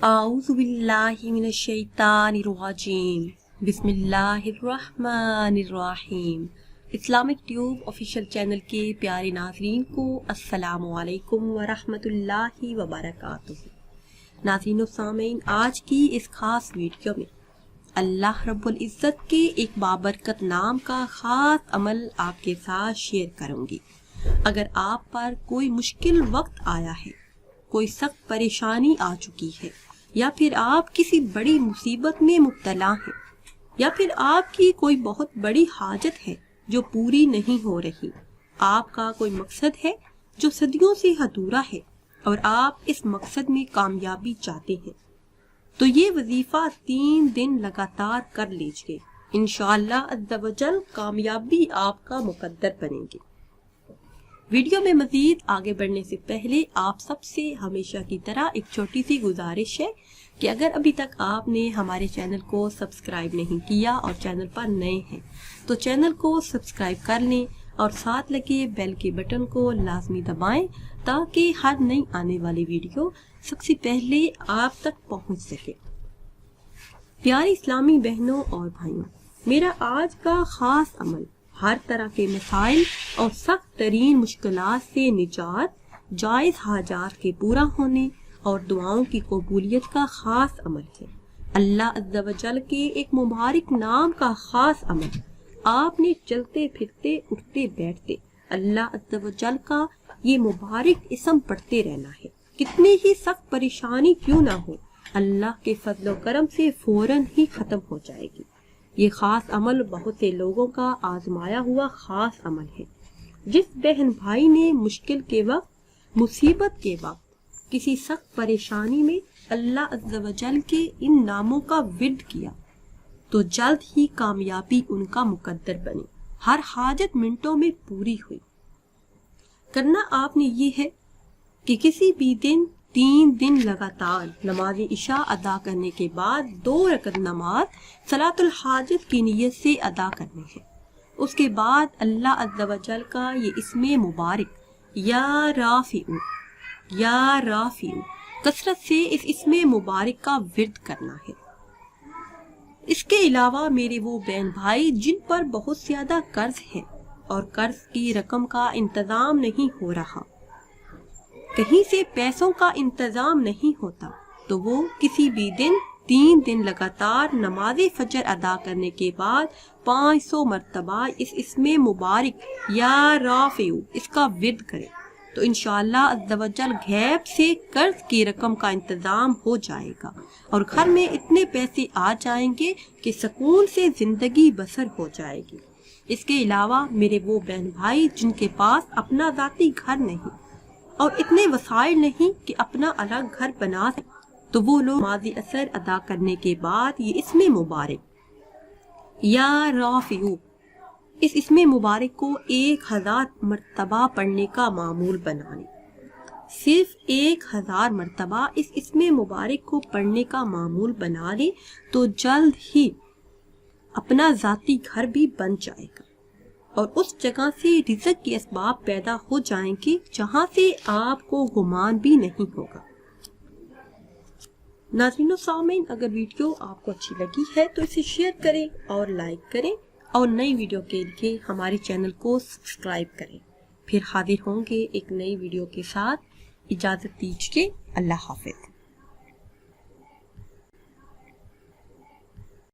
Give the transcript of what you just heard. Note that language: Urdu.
اعوذ باللہ من الشیطان الرجیم بسم اللہ الرحمن الرحیم۔ اسلامک ٹیوب آفیشیل چینل کے پیارے ناظرین کو السلام علیکم ورحمۃ اللہ وبرکاتہ۔ ناظرین و سامعین، آج کی اس خاص ویڈیو میں اللہ رب العزت کے ایک بابرکت نام کا خاص عمل آپ کے ساتھ شیئر کروں گی۔ اگر آپ پر کوئی مشکل وقت آیا ہے، کوئی سخت پریشانی آ چکی ہے، یا پھر آپ کسی بڑی مصیبت میں مبتلا ہیں، یا پھر آپ کی کوئی بہت بڑی حاجت ہے جو پوری نہیں ہو رہی، آپ کا کوئی مقصد ہے جو صدیوں سے ادھورا ہے اور آپ اس مقصد میں کامیابی چاہتے ہیں، تو یہ وظیفہ 3 دن لگاتار کر لیجئے۔ انشاءاللہ عز و جل کامیابی آپ کا مقدر بنے گی۔ ویڈیو میں مزید آگے بڑھنے سے پہلے آپ سب سے ہمیشہ کی طرح ایک چھوٹی سی گزارش ہے کہ اگر ابھی تک آپ نے ہمارے چینل کو سبسکرائب نہیں کیا اور چینل پر نئے ہیں تو چینل کو سبسکرائب کر لیں اور ساتھ لگے بیل کے بٹن کو لازمی دبائیں تاکہ ہر نئی آنے والی ویڈیو سب سے پہلے آپ تک پہنچ سکے۔ پیارے اسلامی بہنوں اور بھائیوں، میرا آج کا خاص عمل ہر طرح کے مسائل اور سخت ترین مشکلات سے نجات، جائز حاجات کے پورا ہونے اور دعاؤں کی قبولیت کا خاص عمل ہے۔ اللہ عز و جل کے ایک مبارک نام کا خاص عمل، آپ نے چلتے پھرتے اٹھتے بیٹھتے اللہ عز و جل کا یہ مبارک اسم پڑھتے رہنا ہے۔ کتنی ہی سخت پریشانی کیوں نہ ہو، اللہ کے فضل و کرم سے فوراً ہی ختم ہو جائے گی۔ یہ خاص عمل بہت سے لوگوں کا آزمایا ہوا خاص عمل ہے۔ جس بہن بھائی نے مشکل کے وقت، مصیبت کے وقت، کسی سخت پریشانی میں اللہ عز و جل کے ان ناموں کا ورد کیا تو جلد ہی کامیابی ان کا مقدر بنی، ہر حاجت منٹوں میں پوری ہوئی۔ کرنا آپ نے یہ ہے کہ کسی بھی دن 3 دن لگاتار نماز عشاء ادا کرنے کے بعد 2 رکعت نماز صلاۃ الحاجت کی نیت سے ادا کرنی ہے۔ اس کے بعد اللہ عز و جل کا یہ اسم مبارک یا رافع کثرت سے اس اسم مبارک کا ورد کرنا ہے۔ اس کے علاوہ میرے وہ بہن بھائی جن پر بہت زیادہ قرض ہے اور قرض کی رقم کا انتظام نہیں ہو رہا، کہیں سے پیسوں کا انتظام نہیں ہوتا، تو وہ کسی بھی دن 3 دن لگاتار نماز فجر ادا کرنے کے بعد 500 مرتبہ اس اسم مبارک یا رافع اس کا ورد کرے تو انشاءاللہ عز و جل غیب سے قرض کی رقم کا انتظام ہو جائے گا اور گھر میں اتنے پیسے آ جائیں گے کہ سکون سے زندگی بسر ہو جائے گی۔ اس کے علاوہ میرے وہ بہن بھائی جن کے پاس اپنا ذاتی گھر نہیں اور اتنے وسائل نہیں کہ اپنا الگ گھر بنا سکیں، تو وہ لوگ نماز عصر ادا کرنے کے بعد یہ اسم مبارک یا رافع اس اسم مبارک کو 1000 مرتبہ پڑھنے کا معمول بنا لیں۔ صرف 1000 مرتبہ اس اسم مبارک کو پڑھنے کا معمول بنا لیں تو جلد ہی اپنا ذاتی گھر بھی بن جائے گا اور اس جگہ سے رزق کے اسباب پیدا ہو جائیں گے جہاں سے آپ کو گمان بھی نہیں ہوگا۔ ناظرین و سامعین، اگر ویڈیو آپ کو اچھی لگی ہے تو اسے شیئر کریں اور لائک کریں اور نئی ویڈیو کے لیے ہمارے چینل کو سبسکرائب کریں۔ پھر حاضر ہوں گے ایک نئی ویڈیو کے ساتھ۔ اجازت دیجیے، اللہ حافظ۔